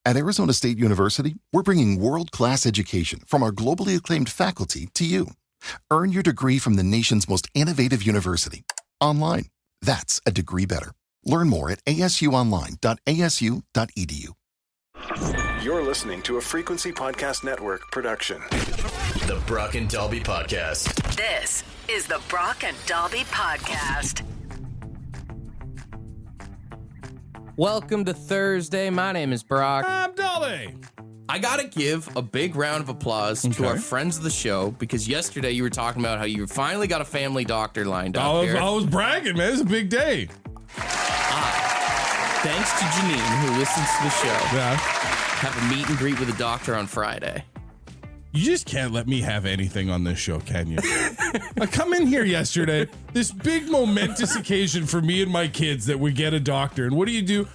At Arizona State University, we're bringing world-class education from our globally acclaimed faculty to you. Earn your degree from the nation's most innovative university. Online. That's a degree better. Learn more at asuonline.asu.edu. You're listening to a Frequency Podcast Network production. The Brock and Dalby Podcast. This is the Brock and Dalby Podcast. Welcome to Thursday. My name is Brock. I'm Dolly. I gotta give a big round of applause to our friends of the show, because yesterday you were talking about how you finally got a family doctor lined up here. I was bragging, man. It's a big day. Thanks to Janine, who listens to the show. Yeah. Have a meet and greet with a doctor on Friday. You just can't let me have anything on this show, can you? I come in here yesterday, this big momentous occasion for me and my kids that we get a doctor. And what do?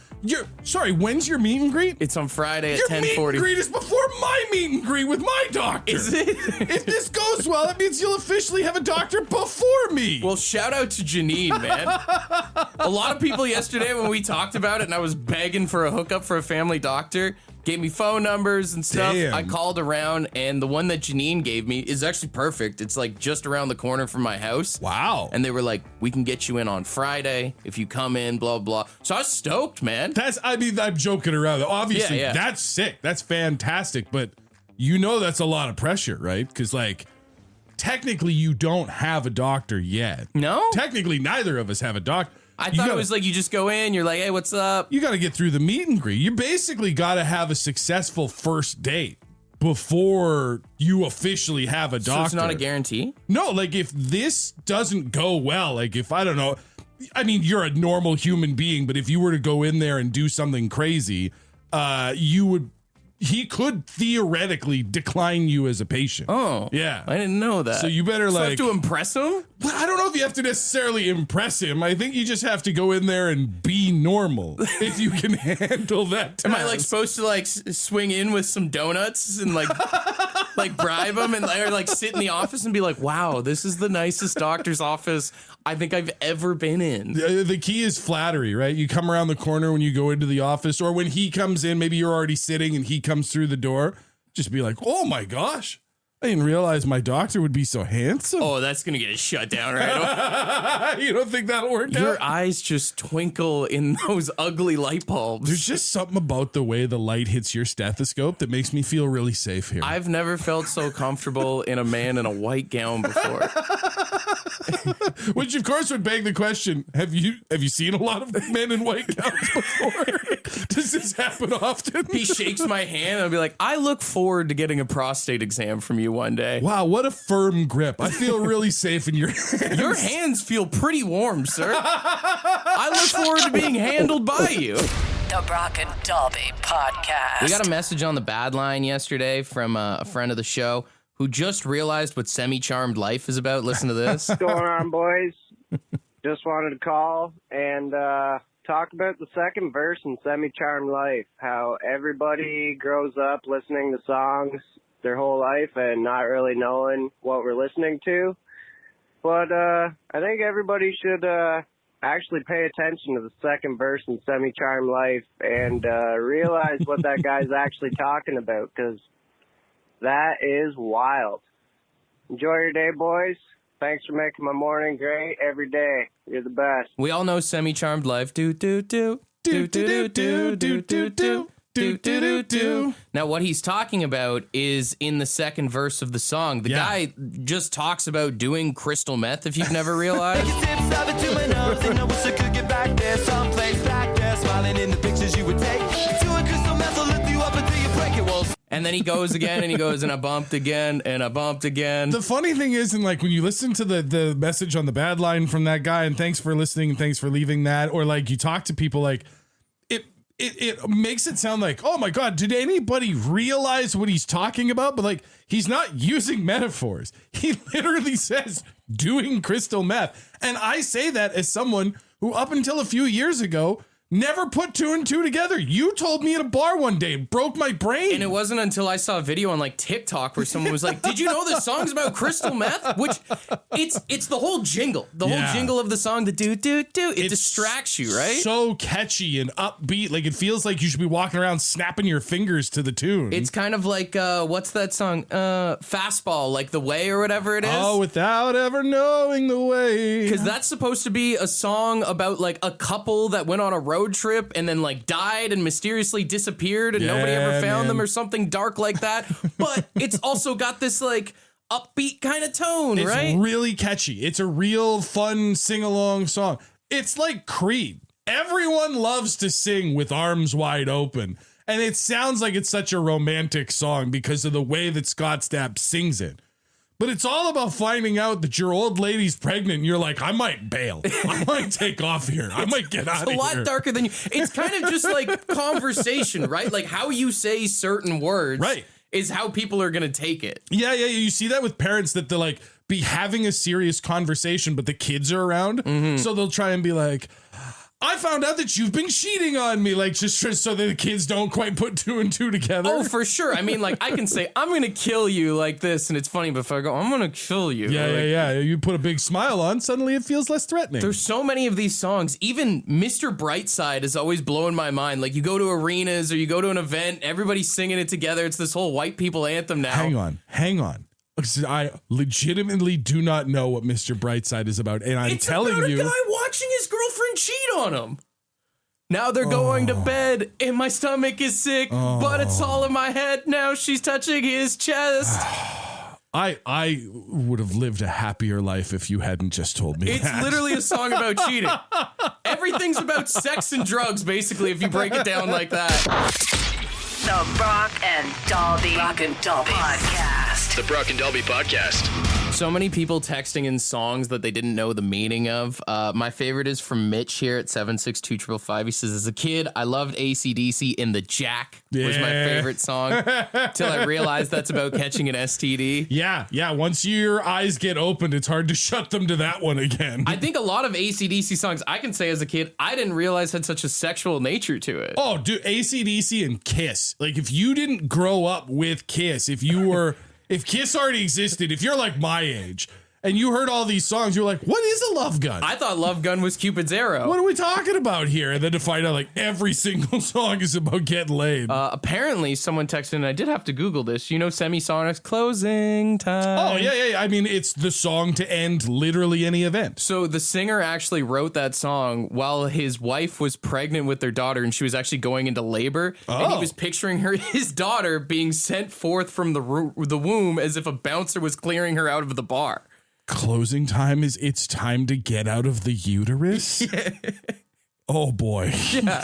Sorry, when's your meet and greet? It's on Friday at 10:40. Your meet and greet is before my meet and greet with my doctor. Is it? If this goes well, that means you'll officially have a doctor before me. Well, shout out to Janine, man. A lot of people yesterday when we talked about it and I was begging for a hookup for a family doctor, gave me phone numbers and stuff. Damn. I called around, and the one that Janine gave me is actually perfect. It's like just around the corner from my house. Wow. And they were like, we can get you in on Friday if you come in, blah, blah. So I was stoked, man. I'm joking around. Obviously, Yeah. That's sick. That's fantastic. But that's a lot of pressure, right? Because, technically you don't have a doctor yet. No? Technically, neither of us have a doctor. I thought it was like you just go in, you're like, hey, what's up? You got to get through the meet and greet. You basically got to have a successful first date before you officially have a doctor. So it's not a guarantee? No, if this doesn't go well, if I don't know, I mean, you're a normal human being, but if you were to go in there and do something crazy, he could theoretically decline you as a patient. Oh. Yeah. I didn't know that. So you better I have to impress him? Well, I don't know if you have to necessarily impress him. I think you just have to go in there and be normal if you can handle that task. Am I supposed to swing in with some donuts and bribe him and or sit in the office and be like, wow, this is the nicest doctor's office I think I've ever been in? The key is flattery, right? You come around the corner when you go into the office, or when he comes in, maybe you're already sitting and he comes through the door. Just be like, oh my gosh, I didn't realize my doctor would be so handsome. Oh, that's going to get shut down right away. You don't think that'll work out? Your eyes just twinkle in those ugly light bulbs. There's just something about the way the light hits your stethoscope that makes me feel really safe here. I've never felt so comfortable in a man in a white gown before. Which, of course, would beg the question, have you seen a lot of men in white gowns before? Does this happen often? He shakes my hand and I'll be like, I look forward to getting a prostate exam from you one day. Wow, what a firm grip. I feel really safe in your hands. Your hands feel pretty warm, sir. I look forward to being handled by you. The Brock and Dalby Podcast. We got a message on the bad line yesterday from a friend of the show who just realized what Semi-Charmed Life is about. Listen to this. What's going on, boys? Just wanted to call and talk about the second verse in Semi-Charmed Life, how everybody grows up listening to songs their whole life and not really knowing what we're listening to. But I think everybody should actually pay attention to the second verse in Semi-Charmed Life and realize what that guy's actually talking about, because that is wild. Enjoy your day, boys. Thanks for making my morning great every day. You're the best. We all know Semi-Charmed Life. Do, do, do. Do, do, do, do, do, do, do. Do, do, do, do. Now, what he's talking about is in the second verse of the song. The guy just talks about doing crystal meth, if you've never realized. And then he goes again, and he goes, and I bumped again, and I bumped again. The funny thing is, and when you listen to the message on the bad line from that guy, and thanks for listening, and thanks for leaving that, or you talk to people, it makes it sound like, oh my God, did anybody realize what he's talking about? But he's not using metaphors. He literally says doing crystal meth. And I say that as someone who up until a few years ago Never put two and two together. You told me at a bar one day, broke my brain. And it wasn't until I saw a video on like TikTok where someone was like, "Did you know this song's about crystal meth?" Which it's the whole jingle, whole jingle of the song, the do do do. It distracts you, right? So catchy and upbeat, like it feels like you should be walking around snapping your fingers to the tune. It's kind of like what's that song? Fastball, like The Way or whatever it is. Oh, without ever knowing the way. Because that's supposed to be a song about like a couple that went on a road trip and then like died and mysteriously disappeared and nobody ever found them or something dark like that. But it's also got this like upbeat kind of tone, right? It's really catchy. It's a real fun sing-along song. It's like Creed. Everyone loves to sing with arms wide open. And it sounds like it's such a romantic song because of the way that Scott Stapp sings it. But it's all about finding out that your old lady's pregnant and you're like, I might bail. I might take off here. I might get out of here. It's a lot darker than you. It's kind of just like conversation, right? Like how you say certain words is how people are going to take it. Yeah. You see that with parents that they'll like be having a serious conversation, but the kids are around. Mm-hmm. So they'll try and be like, I found out that you've been cheating on me, like just so that the kids don't quite put two and two together. Oh, for sure. I mean, like I can say, I'm going to kill you like this. And it's funny, but if I go, I'm going to kill you. Yeah. You put a big smile on, suddenly it feels less threatening. There's so many of these songs. Even Mr. Brightside is always blowing my mind. Like you go to arenas or you go to an event, everybody's singing it together. It's this whole white people anthem now. Hang on. I legitimately do not know what Mr. Brightside is about, and I'm telling you, it's about a guy watching his girlfriend cheat on him. Now they're going to bed, and my stomach is sick, but it's all in my head. Now she's touching his chest. I would have lived a happier life if you hadn't just told me It's that. literally a song about cheating. Everything's about sex and drugs, basically, if you break it down like that. The Brock and Dalby Podcast. The Brock and Dalby Podcast. So many people texting in songs that they didn't know the meaning of. My favorite is from Mitch here at 762-555. He says, as a kid, I loved AC/DC and The Jack was my favorite song till I realized that's about catching an STD. Yeah. Once your eyes get opened, it's hard to shut them to that one again. I think a lot of AC/DC songs, I can say as a kid, I didn't realize had such a sexual nature to it. Oh, dude, AC/DC and Kiss. Like, if you didn't grow up with Kiss, if Kiss already existed, if you're like my age and you heard all these songs, you're like, what is a love gun? I thought Love Gun was Cupid's arrow. What are we talking about here? And then to find out like every single song is about getting laid. Apparently someone texted, and I did have to Google this. You know Semisonic's Closing Time? Oh, yeah. I mean, it's the song to end literally any event. So the singer actually wrote that song while his wife was pregnant with their daughter, and she was actually going into labor. Oh. And he was picturing his daughter being sent forth from the womb as if a bouncer was clearing her out of the bar. Closing time is it's time to get out of the uterus? Yeah. Oh, boy. Yeah.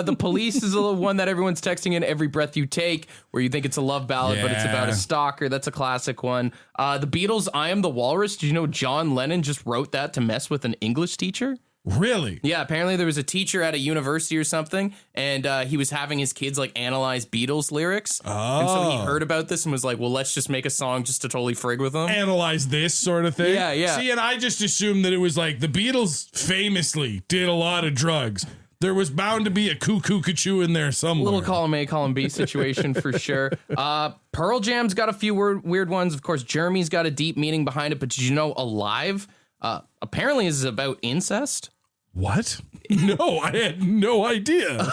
The Police is the one that everyone's texting in, Every Breath You Take, where you think it's a love ballad, but it's about a stalker. That's a classic one. The Beatles, I Am the Walrus. Did you know John Lennon just wrote that to mess with an English teacher? Really? Yeah, apparently there was a teacher at a university or something, and he was having his kids like analyze Beatles lyrics. Oh. And so he heard about this and was like, well, let's just make a song just to totally frig with them. Analyze this sort of thing? Yeah. See, and I just assumed that it was like the Beatles famously did a lot of drugs. There was bound to be a cuckoo in there somewhere. Little column A, column B situation for sure. Pearl Jam's got a few weird ones. Of course, Jeremy's got a deep meaning behind it, but did you know Alive apparently is about incest? What? No, I had no idea.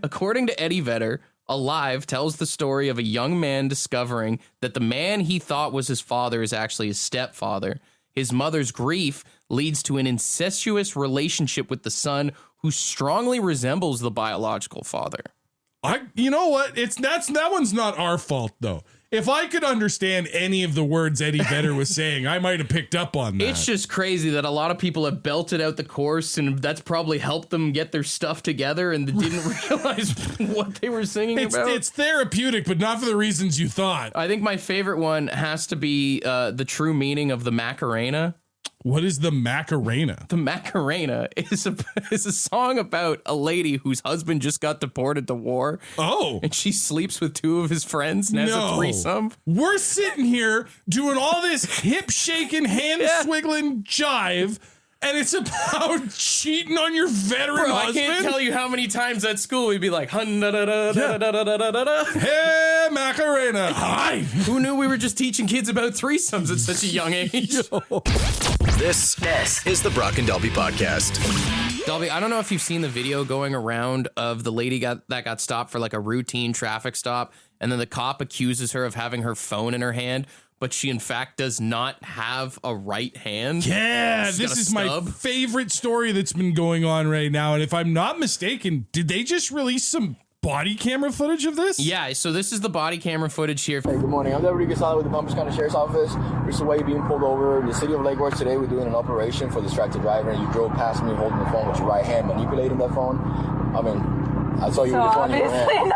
According to Eddie Vedder, Alive tells the story of a young man discovering that the man he thought was his father is actually his stepfather. His mother's grief leads to an incestuous relationship with the son who strongly resembles the biological father. You know what? That one's not our fault, though. If I could understand any of the words Eddie Vedder was saying, I might have picked up on that. It's just crazy that a lot of people have belted out the chorus, and that's probably helped them get their stuff together, and they didn't realize what they were singing about. It's therapeutic, but not for the reasons you thought. I think my favorite one has to be the true meaning of the Macarena. What is the Macarena? The Macarena is a song about a lady whose husband just got deported to war. Oh. And she sleeps with two of his friends and has a threesome. We're sitting here doing all this hip-shaking, hand-swiggling jive, And it's about cheating on your veteran Bro, husband. I can't tell you how many times at school we'd be like, "Hun-da-da-da-da-da-da-da-da." Hey, Macarena. Hi. Who knew we were just teaching kids about threesomes at such a young age? This is the Brock and Dalby Podcast. Dalby, I don't know if you've seen the video going around of the lady that got stopped for like a routine traffic stop, and then the cop accuses her of having her phone in her hand, but she in fact does not have a right hand. Yeah, She's this got a is my stub. favorite story that's been going on right now. And if I'm not mistaken, did they just release some body camera footage of this? Yeah, so this is the body camera footage here. Hey, good morning. I'm Deputy Gasala with the Palm Beach County Sheriff's Office. Recently being pulled over in the city of Lake Worth today. We're doing an operation for distracted driver, and you drove past me holding the phone with your right hand, manipulating that phone. I mean, I saw you with the phone in your hand.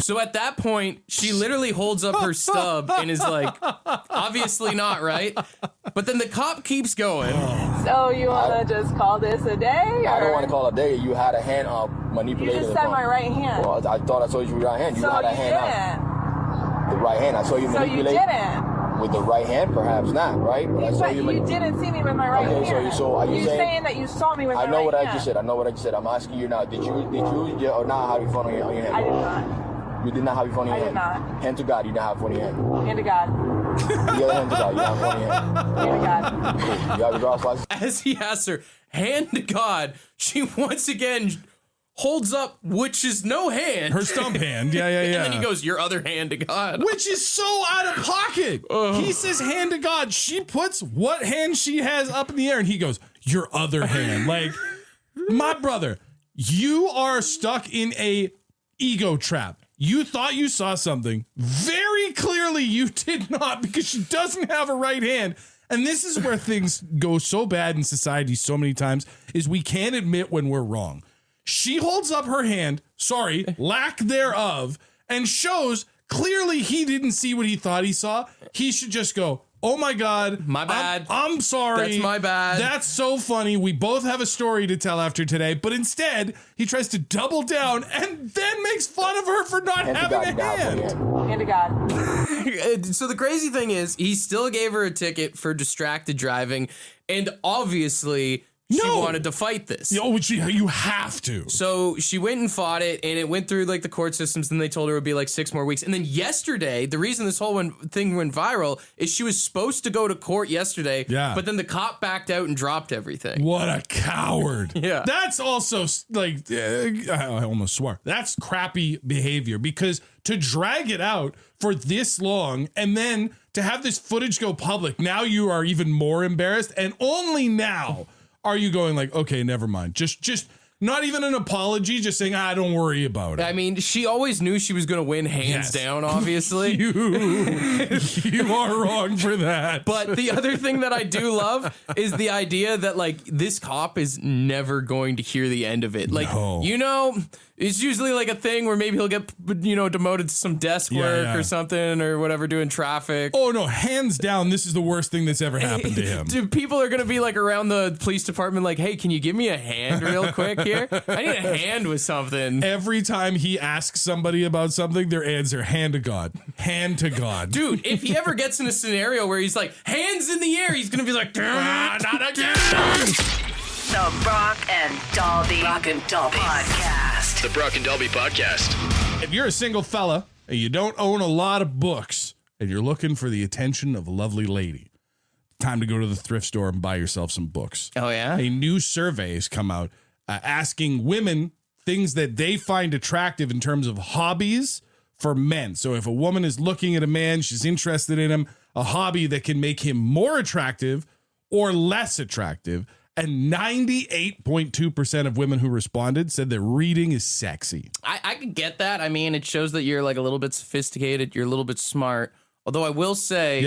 So at that point, she literally holds up her stub and is like, obviously not, right? But then the cop keeps going. So you want to just call this a day? Or? I don't want to call it a day. You had a hand up manipulating You just the said phone. my right hand. Well, I thought I saw you with your right hand. You so had a you hand didn't. up. The right hand. I saw you So you manipulate. didn't. With the right hand, perhaps not, right? But I saw But you didn't see me with my right Okay, hand. so are you saying that you saw me with my I know right what hand? I just said. I know what I just said. I'm asking you now. Did you or not have your phone on your hand? I did not. You did not have your phone in your hand? I did not. Hand to God, you didn't have your phone in your hand. Hand to God. The other hand to God, you don't have your phone in your hand. Hand to God. Cool. You have your driver's license? As he asks her, hand to God, she once again holds up, which is no hand. Her stump hand. Yeah. And then he goes, your other hand to God. Which is so out of pocket. He says hand to God. She puts what hand she has up in the air, and he goes, your other hand. Like, my brother, you are stuck in a ego trap. You thought you saw something. Very clearly you did not, because she doesn't have a right hand. And this is where things go so bad in society so many times, is we can't admit when we're wrong. She holds up her hand, sorry, lack thereof, and shows clearly he didn't see what he thought he saw. He should just go, oh my God. My bad. I'm sorry. That's my bad. That's so funny. We both have a story to tell after today. But instead, he tries to double down and then makes fun of her for not having a hand. Hand to God. So the crazy thing is, he still gave her a ticket for distracted driving, and obviously she wanted to fight this. Oh, you have to. So she went and fought it, and it went through like the court systems, and they told her it would be like 6 more weeks. And then yesterday, the reason this whole thing went viral is she was supposed to go to court yesterday, but then the cop backed out and dropped everything. What a coward. Yeah. That's also like, I almost swore. That's crappy behavior, because to drag it out for this long and then to have this footage go public, now you are even more embarrassed, and only now are you going like, okay, never mind. Just not even an apology, just saying, don't worry about it. I mean, she always knew she was going to win hands down, obviously. You are wrong for that. But the other thing that I do love is the idea that, like, this cop is never going to hear the end of it. Like, it's usually like a thing where maybe he'll get, demoted to some desk work or something or whatever, doing traffic. Oh, no, hands down, this is the worst thing that's ever happened to him. Dude, people are going to be like around the police department like, hey, can you give me a hand real quick here? I need a hand with something. Every time he asks somebody about something, their answer, hand to God. Hand to God. Dude, if he ever gets in a scenario where he's like, hands in the air, he's going to be like, not again. The Brock and Dalby Podcast. The Brock and Dalby Podcast. If you're a single fella and you don't own a lot of books and you're looking for the attention of a lovely lady, time to go to the thrift store and buy yourself some books. Oh, yeah? A new survey has come out asking women things that they find attractive in terms of hobbies for men. So if a woman is looking at a man, she's interested in him, a hobby that can make him more attractive or less attractive. And 98.2% of women who responded said that reading is sexy. I could get that. I mean, it shows that you're like a little bit sophisticated. You're a little bit smart. Although I will say,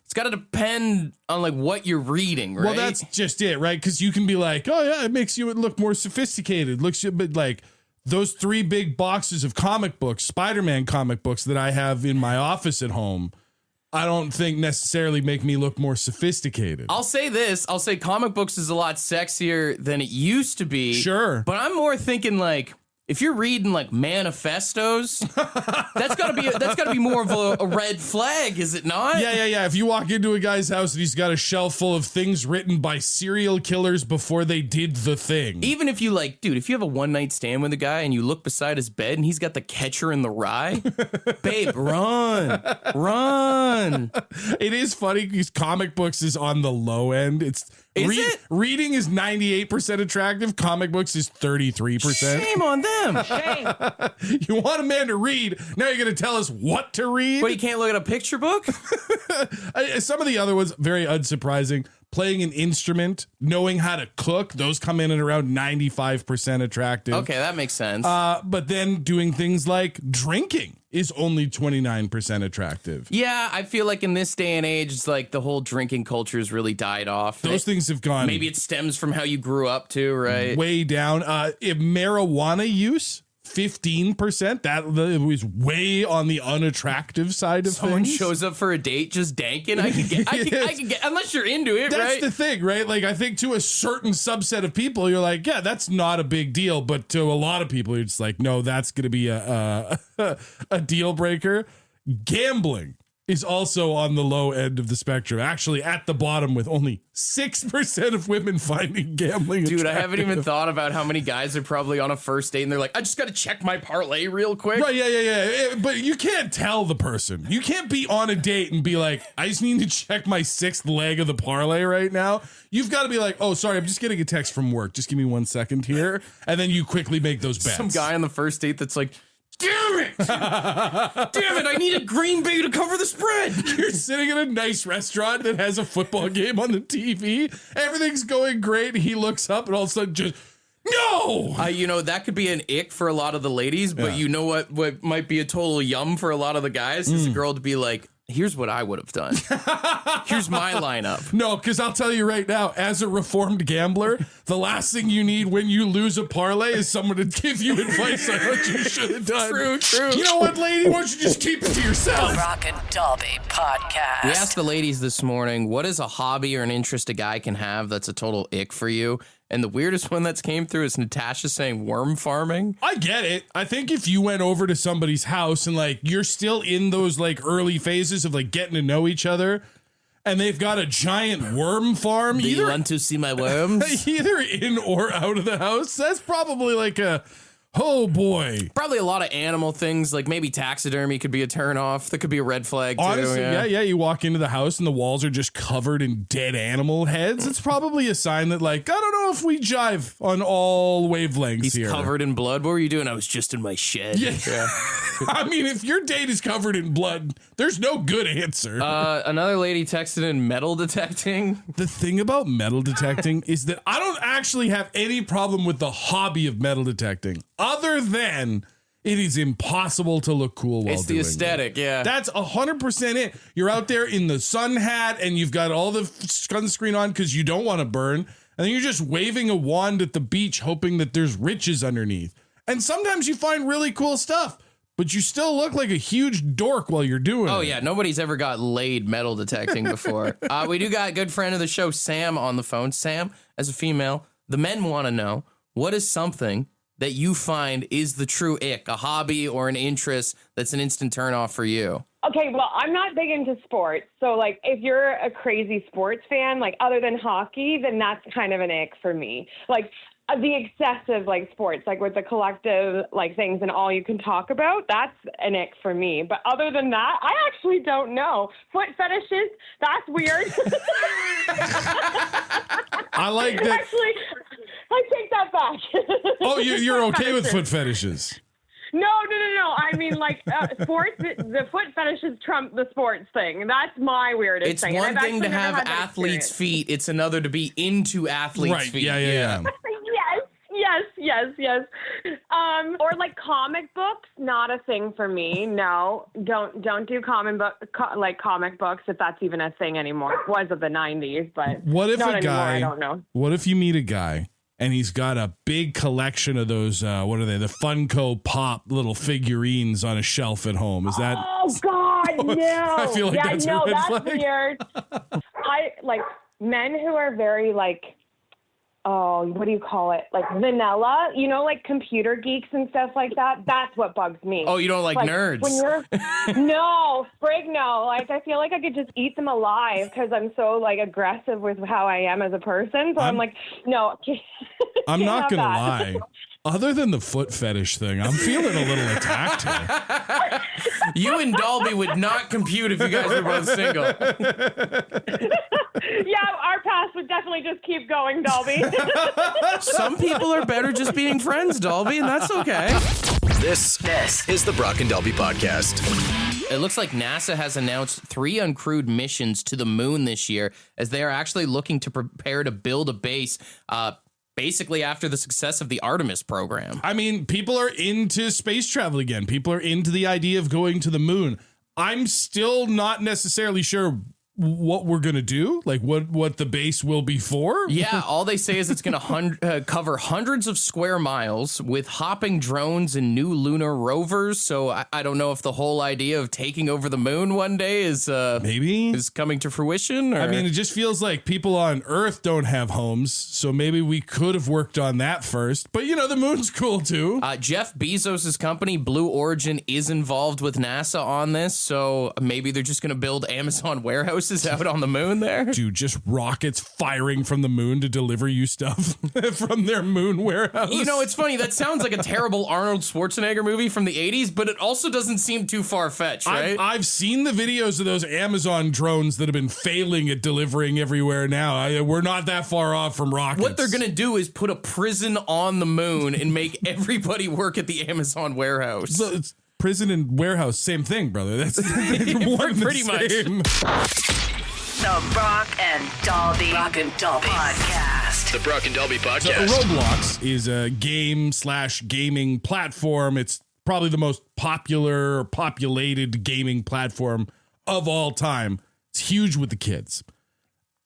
it's got to depend on like what you're reading, right? Well, that's just it, right? Because you can be like, oh yeah, it makes you look more sophisticated. But like those 3 big boxes of comic books, Spider-Man comic books that I have in my office at home, I don't think necessarily make me look more sophisticated. I'll say this. I'll say comic books is a lot sexier than it used to be. Sure. But I'm more thinking like If you're reading like manifestos, that's gotta be more of a red flag, is it not? Yeah. If you walk into a guy's house and he's got a shelf full of things written by serial killers before they did the thing. Even if you like, dude, if you have a one night stand with a guy and you look beside his bed and he's got The Catcher in the Rye, babe, run. It is funny because comic books is on the low end. Reading is 98% attractive. Comic books is 33%. Shame on them. Shame. You want a man to read. Now you're going to tell us what to read? But you can't look at a picture book? Some of the other ones, very unsurprising. Playing an instrument, knowing how to cook, those come in at around 95% attractive. Okay, that makes sense. But then doing things like drinking is only 29% attractive. Yeah, I feel like in this day and age, it's like the whole drinking culture has really died off. Those things have gone... Maybe it stems from how you grew up too, right? Way down. If marijuana use... 15%. That was way on the unattractive side of Someone things. shows up for a date just danking. I can get, unless you're into it, That's right? the thing, right? Like, I think to a certain subset of people, you're like, yeah, that's not a big deal. But to a lot of people, you're just like, no, that's going to be a deal breaker. Gambling is also on the low end of the spectrum. Actually, at the bottom, with only 6% of women finding gambling Dude, attractive. I haven't even thought about how many guys are probably on a first date and they're like, I just got to check my parlay real quick. Right, yeah. But you can't tell the person. You can't be on a date and be like, I just need to check my sixth leg of the parlay right now. You've got to be like, oh, sorry, I'm just getting a text from work. Just give me 1 second here. And then you quickly make those bets. Some guy on the first date that's like, damn it! I need a Green Bay to cover the spread. You're sitting in a nice restaurant that has a football game on the TV. Everything's going great. He looks up and all of a sudden just, no! That could be an ick for a lot of the ladies, but you know what might be a total yum for a lot of the guys is a girl to be like, here's what I would have done. Here's my lineup. No, because I'll tell you right now, as a reformed gambler, the last thing you need when you lose a parlay is someone to give you advice on what you should have done. True. You know what, lady? Why don't you just keep it to yourself? Brock and Dalby Podcast. We asked the ladies this morning, what is a hobby or an interest a guy can have that's a total ick for you? And the weirdest one that's came through is Natasha saying worm farming. I get it. I think if you went over to somebody's house and like you're still in those like early phases of like getting to know each other and they've got a giant worm farm. Do you want to see my worms? Either in or out of the house. That's probably like a... Oh boy. Probably a lot of animal things, like maybe taxidermy could be a turnoff. That could be a red flag too. Honestly, yeah. You walk into the house and the walls are just covered in dead animal heads. It's probably a sign that, like, I don't know if we jive on all wavelengths He's here. covered in blood. What were you doing? I was just in my shed. Yeah. I mean, if your date is covered in blood, there's no good answer. Another lady texted in metal detecting. The thing about metal detecting is that I don't actually have any problem with the hobby of metal detecting. Other than it is impossible to look cool while It's the doing aesthetic, it. yeah. That's 100% it. You're out there in the sun hat and you've got all the sunscreen on because you don't want to burn. And then you're just waving a wand at the beach hoping that there's riches underneath. And sometimes you find really cool stuff, but you still look like a huge dork while you're doing it. Oh, yeah. Nobody's ever got laid metal detecting before. We do got a good friend of the show, Sam, on the phone. Sam, as a female, the men want to know, what is something that you find is the true ick, a hobby or an interest that's an instant turnoff for you? Okay, well, I'm not big into sports. So, like, if you're a crazy sports fan, like, other than hockey, then that's kind of an ick for me. Like, the excessive, like, sports, like, with the collective, like, things and all you can talk about, that's an ick for me. But other than that, I actually don't know. Foot fetishes, that's weird. I like that. Actually, I take that back. Oh, you're okay with foot fetishes? No. I mean, like, sports, the foot fetishes trump the sports thing. That's my weirdest It's thing. one And I've thing to actually never have had that athletes' experience. feet. It's another to be into athletes' Right. feet. Yeah. Yes. Or like comic books, not a thing for me. No, don't do comic books if that's even a thing anymore. It was of the 90s, but What if not a anymore, guy? I don't know. What if you meet a guy and he's got a big collection of those? What are they? The Funko Pop little figurines on a shelf at home. Is that? Oh God, no! I feel like that's a red that's flag. weird. I like men who are very like what do you call it? Like vanilla, like computer geeks and stuff like that. That's what bugs me. Oh, you don't like nerds? When you're, no, frig no. Like, I feel like I could just eat them alive because I'm so like aggressive with how I am as a person. So I'm like, no. I'm not going to lie. Other than the foot fetish thing, I'm feeling a little attacked here. You and Dalby would not compute if you guys were both single. Yeah, our paths would definitely just keep going, Dalby. Some people are better just being friends, Dalby, and that's okay. This is the Brock and Dalby Podcast. It looks like NASA has announced 3 uncrewed missions to the moon this year, as they are actually looking to prepare to build a base, basically after the success of the Artemis program. I mean, people are into space travel again. People are into the idea of going to the moon. I'm still not necessarily sure what we're going to do, like what the base will be for. Yeah, all they say is it's going to cover hundreds of square miles with hopping drones and new lunar rovers. So I don't know if the whole idea of taking over the moon one day is coming to fruition. Or? I mean, it just feels like people on Earth don't have homes, so maybe we could have worked on that first. But the moon's cool too. Jeff Bezos' company Blue Origin is involved with NASA on this, so maybe they're just going to build Amazon warehouses out on the moon there. Dude, just rockets firing from the moon to deliver you stuff from their moon warehouse. It's funny. That sounds like a terrible Arnold Schwarzenegger movie from the 80s, but it also doesn't seem too far-fetched, right? I've seen the videos of those Amazon drones that have been failing at delivering everywhere now. We're not that far off from rockets. What they're going to do is put a prison on the moon and make everybody work at the Amazon warehouse. So it's prison and warehouse, same thing, brother. That's pretty much. The Brock and Dalby Podcast. The Brock and Dalby So Podcast. Roblox is a game/gaming platform. It's probably the most popular or populated gaming platform of all time. It's huge with the kids.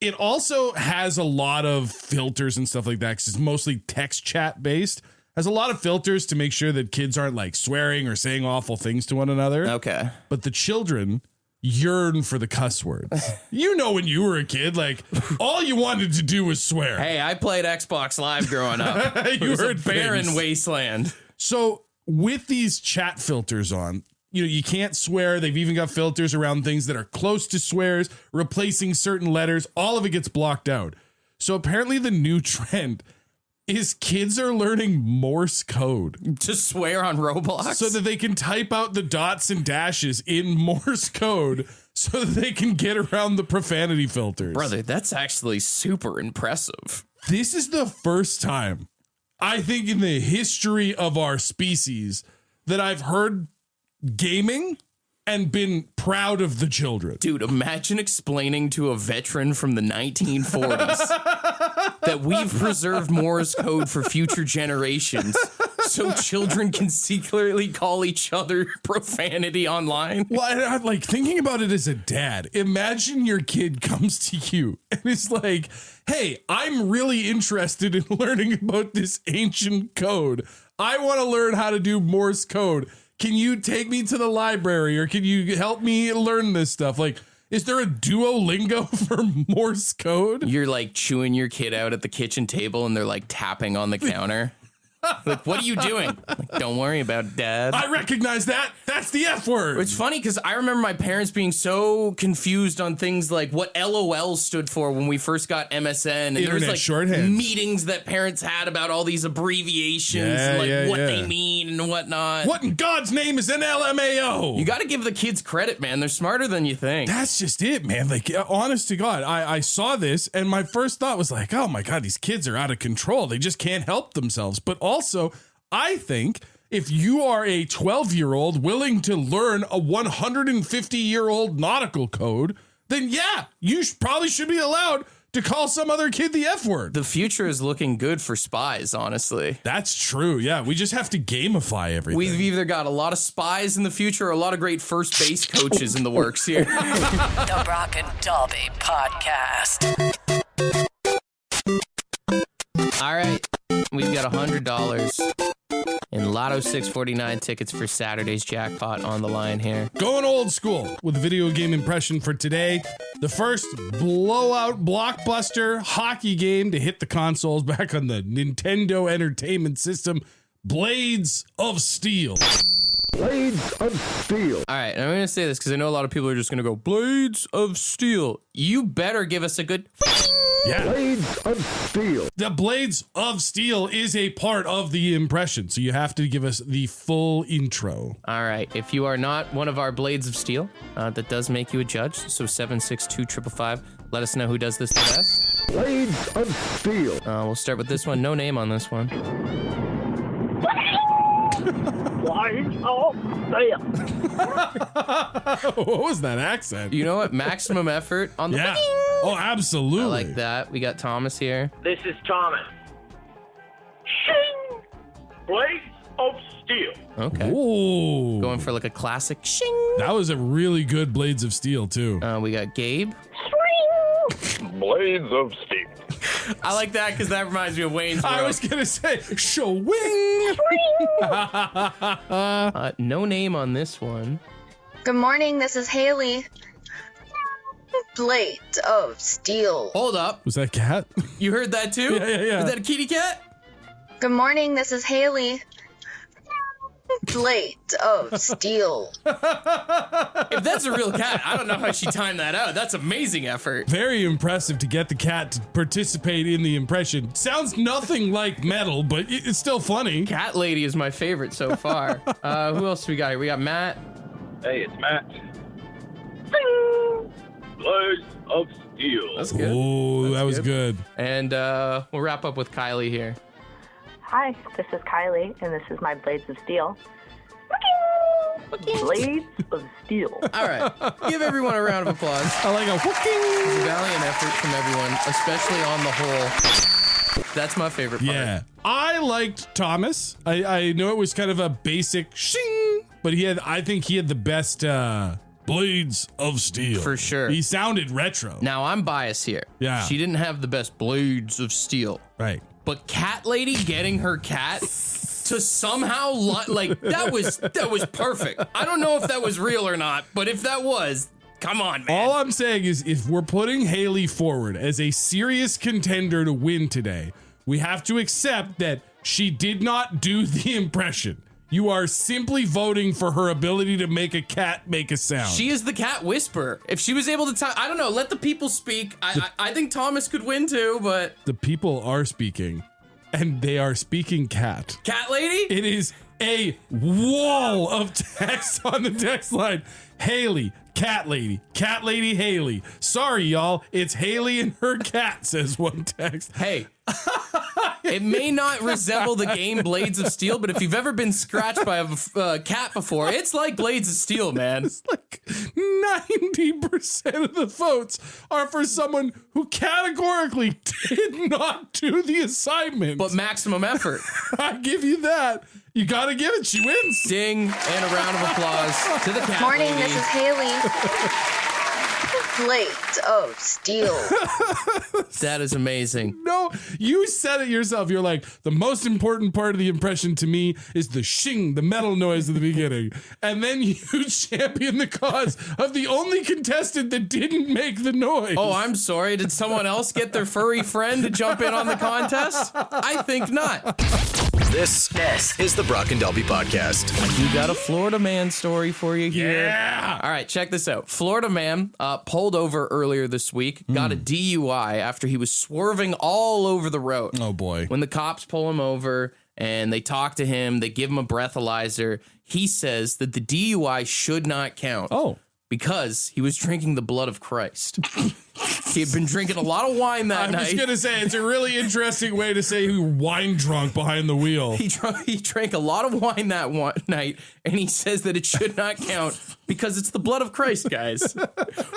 It also has a lot of filters and stuff like that because it's mostly text chat based. Has a lot of filters to make sure that kids aren't like swearing or saying awful things to one another. Okay. But the children yearn for the cuss words. When you were a kid, like all you wanted to do was swear. Hey, I played Xbox Live growing up. It was a barren wasteland. So with these chat filters on, you can't swear. They've even got filters around things that are close to swears, replacing certain letters. All of it gets blocked out. So apparently the new trend is kids are learning Morse code to swear on Roblox so that they can type out the dots and dashes in Morse code so that they can get around the profanity filters. Brother, that's actually super impressive. This is the first time, I think, in the history of our species that I've heard gaming and been proud of the children. Dude, imagine explaining to a veteran from the 1940s that we've preserved Morse code for future generations so children can secretly call each other profanity online. Well, I'm like thinking about it as a dad. Imagine your kid comes to you and is like, hey, I'm really interested in learning about this ancient code. I want to learn how to do Morse code. Can you take me to the library or can you help me learn this stuff? Like, is there a Duolingo for Morse code? You're like chewing your kid out at the kitchen table and they're like tapping on the counter. Like, what are you doing? Like, don't worry about it, Dad. I recognize that. That's the F word. It's funny because I remember my parents being so confused on things like what LOL stood for when we first got MSN. And there was like shorthand meetings that parents had about all these abbreviations and like what they mean and whatnot. What in God's name is an LMAO? You got to give the kids credit, man. They're smarter than you think. That's just it, man. Like, honest to God, I saw this and my first thought was like, oh my God, these kids are out of control. They just can't help themselves. But also, I think if you are a 12-year-old willing to learn a 150-year-old nautical code, then yeah, you probably should be allowed to call some other kid the F word. The future is looking good for spies, honestly. That's true. Yeah, we just have to gamify everything. We've either got a lot of spies in the future or a lot of great first base coaches in the works here. The Brock and Dalby Podcast. All right, we've got $100. And Lotto 649 tickets for Saturday's jackpot on the line here. Going old school with the video game impression for today. The first blowout blockbuster hockey game to hit the consoles back on the Nintendo Entertainment System, Blades of Steel. Blades of Steel. All right, and I'm going to say this because I know a lot of people are just going to go, Blades of Steel. You better give us a good... Yeah. Blades of Steel. The Blades of Steel is a part of the impression, so you have to give us the full intro. All right, if you are not one of our Blades of Steel, that does make you a judge, so 762-555. Let us know who does this the best. Blades of Steel. We'll start with this one. No name on this one. Blades of Steel. What was that accent? You know what? Maximum effort on the... Yeah. Oh, absolutely. I like that. We got Thomas here. This is Thomas. Shing! Blades of Steel. Okay. Ooh. Going for like a classic shing. That was a really good Blades of Steel, too. We got Gabe. Blades of Steel. I like that because that reminds me of Wayne's World. I was going to say, showing. No name on this one. Good morning, this is Haley. Blades of Steel. Hold up. Was that a cat? You heard that too? Yeah. Was that a kitty cat? Good morning, this is Haley. Blades of Steel. If that's a real cat, I don't know how she timed that out. That's amazing effort. Very impressive to get the cat to participate in the impression. Sounds nothing like metal, but it's still funny. Cat lady is my favorite so far. Who else we got here? We got Matt. Hey, it's Matt. Blades of Steel. That's good. Oh, that was good. And we'll wrap up with Kylie here. Hi, this is Kylie, and this is my Blades of Steel. Blades of Steel. All right. Give everyone a round of applause. I like a whooking. Valiant effort from everyone, especially on the whole. That's my favorite part. Yeah. I liked Thomas. I know it was kind of a basic shing, but I think he had the best Blades of Steel. For sure. He sounded retro. Now, I'm biased here. Yeah. She didn't have the best Blades of Steel. Right. But Cat Lady getting her cat to somehow that was perfect. I don't know if that was real or not, but if that was, come on, man. All I'm saying is if we're putting Haley forward as a serious contender to win today, we have to accept that she did not do the impression. You are simply voting for her ability to make a cat make a sound. She is the cat whisperer. If she was able to I don't know, let the people speak. I think Thomas could win too, but... The people are speaking, and they are speaking cat. Cat lady? It is a wall of text on the text line. Haley, cat lady, Haley. Sorry, y'all. It's Haley and her cat, says one text. Hey, it may not resemble the game Blades of Steel, but if you've ever been scratched by a cat before, it's like Blades of Steel, man. It's like 90% of the votes are for someone who categorically did not do the assignment. But maximum effort. I give you that. You gotta give it. She wins. Ding, and a round of applause to the cat Morning, lady. this is Haley. Blades of Steel. That is amazing. No, you said it yourself. You're like, the most important part of the impression to me is the shing, the metal noise at the beginning. And then you champion the cause of the only contestant that didn't make the noise. Oh, I'm sorry. Did someone else get their furry friend to jump in on the contest? I think not. This is the Brock and Dalby Podcast. You got a Florida man story for you here. Yeah. All right, check this out. Florida man pulled over earlier this week, got a DUI after he was swerving all over the road. Oh, boy. When the cops pull him over and they talk to him, they give him a breathalyzer. He says that the DUI should not count. Oh. Because he was drinking the blood of Christ. He had been drinking a lot of wine that night. I was going to say, it's a really interesting way to say he was wine drunk behind the wheel. He drank a lot of wine that one night, and he says that it should not count because it's the blood of Christ, guys.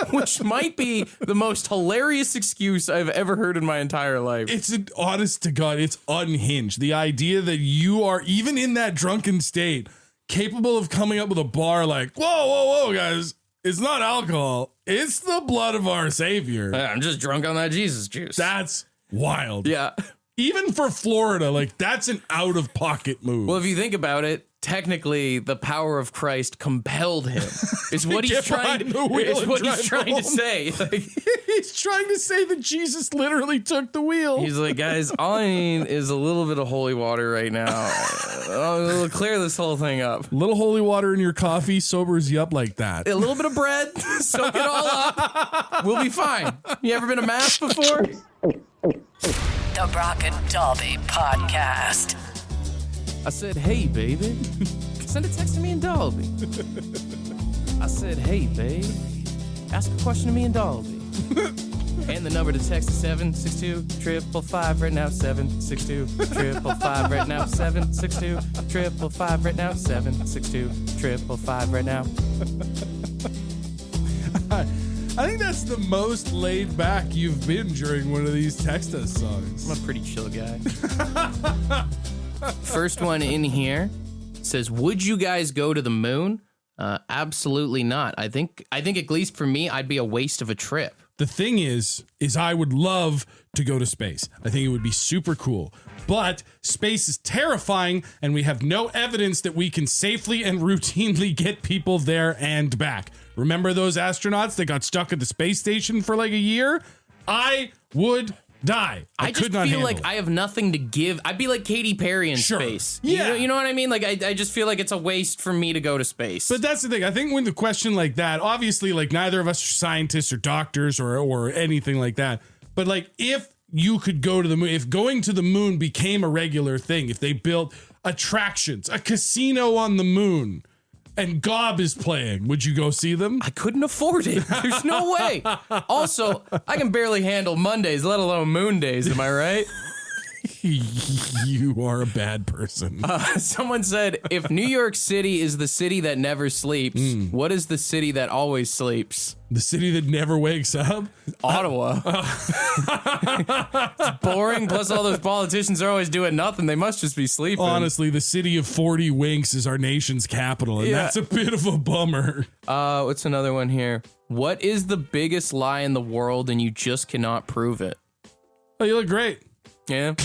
Which might be the most hilarious excuse I've ever heard in my entire life. It's honest to God, it's unhinged. The idea that you are, even in that drunken state, capable of coming up with a bar like, whoa, guys. It's not alcohol. It's the blood of our Savior. I'm just drunk on that Jesus juice. That's wild. Yeah. Even for Florida, like that's an out of pocket move. Well, if you think about it, technically the power of Christ compelled him. Is what he's trying to say. Like, he's trying to say that Jesus literally took the wheel. He's like, guys, all I need is a little bit of holy water right now. It'll clear this whole thing up. A little holy water in your coffee sobers you up like that. A little bit of bread, soak it all up. We'll be fine. You ever been to mass before? The Brock and Dalby Podcast. I said, hey, baby. Send a text to me and Dalby. I said, hey, babe. Ask a question to me and Dalby. And the number to text is 762-555 right now. 762-555 right now. 762-555 right now. 762-555 right now. I think that's the most laid back you've been during one of these text us songs. I'm a pretty chill guy. First one in here says, would you guys go to the moon? Absolutely not. I think at least for me, I'd be a waste of a trip. The thing is I would love to go to space. I think it would be super cool. But space is terrifying, and we have no evidence that we can safely and routinely get people there and back. Remember those astronauts that got stuck at the space station for like a year? I would die. I just could not feel handle like it. I have nothing to give. I'd be like Katy Perry in space. Yeah. You know what I mean? Like, I just feel like it's a waste for me to go to space. But that's the thing. I think when the question like that, obviously, like neither of us are scientists or doctors or anything like that. But like, if you could go to the moon, if going to the moon became a regular thing, if they built attractions, a casino on the moon, and Gob is playing, would you go see them? I couldn't afford it. There's no way. Also, I can barely handle Mondays, let alone moon days. Am I right? You are a bad person. Someone said, if New York City is the city that never sleeps, what is the city that always sleeps? The city that never wakes up? Ottawa. It's boring. Plus, all those politicians are always doing nothing. They must just be sleeping. Honestly, the city of 40 winks is our nation's capital, and that's a bit of a bummer. What's another one here? What is the biggest lie in the world and you just cannot prove it? Oh, you look great. Yeah.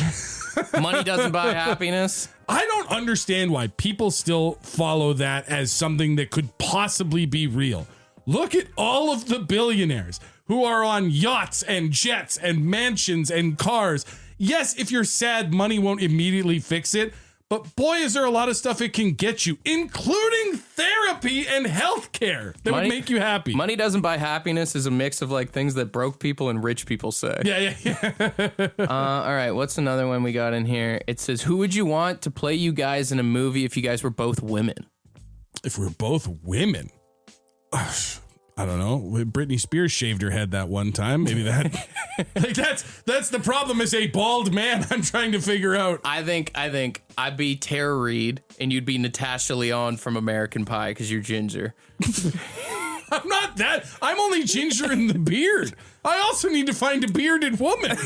Money doesn't buy happiness. I don't understand why people still follow that as something that could possibly be real. Look at all of the billionaires who are on yachts and jets and mansions and cars. Yes, if you're sad, money won't immediately fix it. But boy, is there a lot of stuff it can get you, including therapy and healthcare that would make you happy. Money doesn't buy happiness is a mix of like things that broke people and rich people say. Yeah. All right, what's another one we got in here? It says, who would you want to play you guys in a movie if you guys were both women? If we're both women? I don't know. Britney Spears shaved her head that one time. Maybe that. Like that's the problem as a bald man. I'm trying to figure out. I think I'd be Tara Reid and you'd be Natasha Lyonne from American Pie because you're ginger. I'm not that. I'm only ginger in the beard. I also need to find a bearded woman. I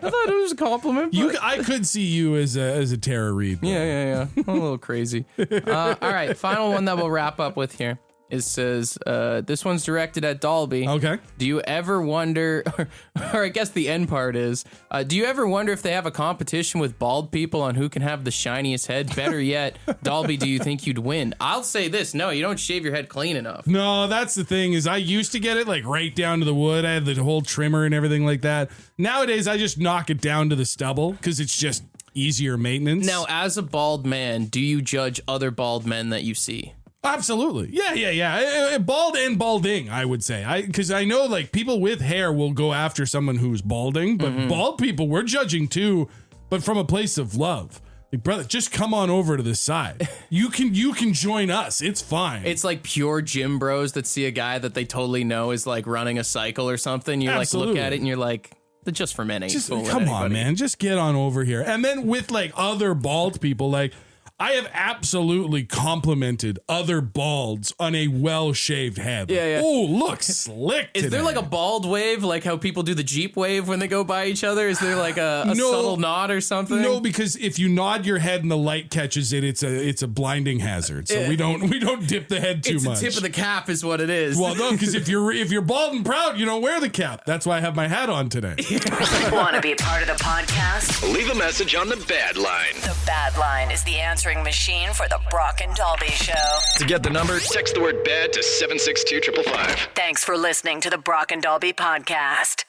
thought it was a compliment. I could see you as a Tara Reid. Yeah. I'm a little crazy. All right, final one that we'll wrap up with here. It says, this one's directed at Dalby. Okay. Do you ever wonder, or I guess the end part is, do you ever wonder if they have a competition with bald people on who can have the shiniest head? Better yet, Dalby, do you think you'd win? I'll say this, no, you don't shave your head clean enough. No, that's the thing is I used to get it like right down to the wood. I had the whole trimmer and everything like that. Nowadays, I just knock it down to the stubble because it's just easier maintenance. Now, as a bald man, do you judge other bald men that you see? Absolutely. Yeah. Bald and balding, I would say. Because I know like people with hair will go after someone who's balding, but bald people we're judging too, but from a place of love. Like, brother, just come on over to this side. You can join us. It's fine. It's like pure gym bros that see a guy that they totally know is like running a cycle or something. You like look at it and you're like, the just for men ain't just fooling come anybody. on, man. Just get on over here. And then with like other bald people, like I have absolutely complimented other balds on a well-shaved head. Yeah. Oh, look slick Is there today. like a bald wave, like how people do the Jeep wave when they go by each other? Is there like a subtle nod or something? No, because if you nod your head and the light catches it, it's a blinding hazard. So we don't dip the head too it's much. The tip of the cap is what it is. Well, no, because if you're bald and proud, you don't wear the cap. That's why I have my hat on today. Want to be a part of the podcast? Leave a message on the Bad Line. The Bad Line is the answering machine for the Brock and Dalby Show. To get the number, text the word BAD to 762-555. Thanks for listening to the Brock and Dalby podcast.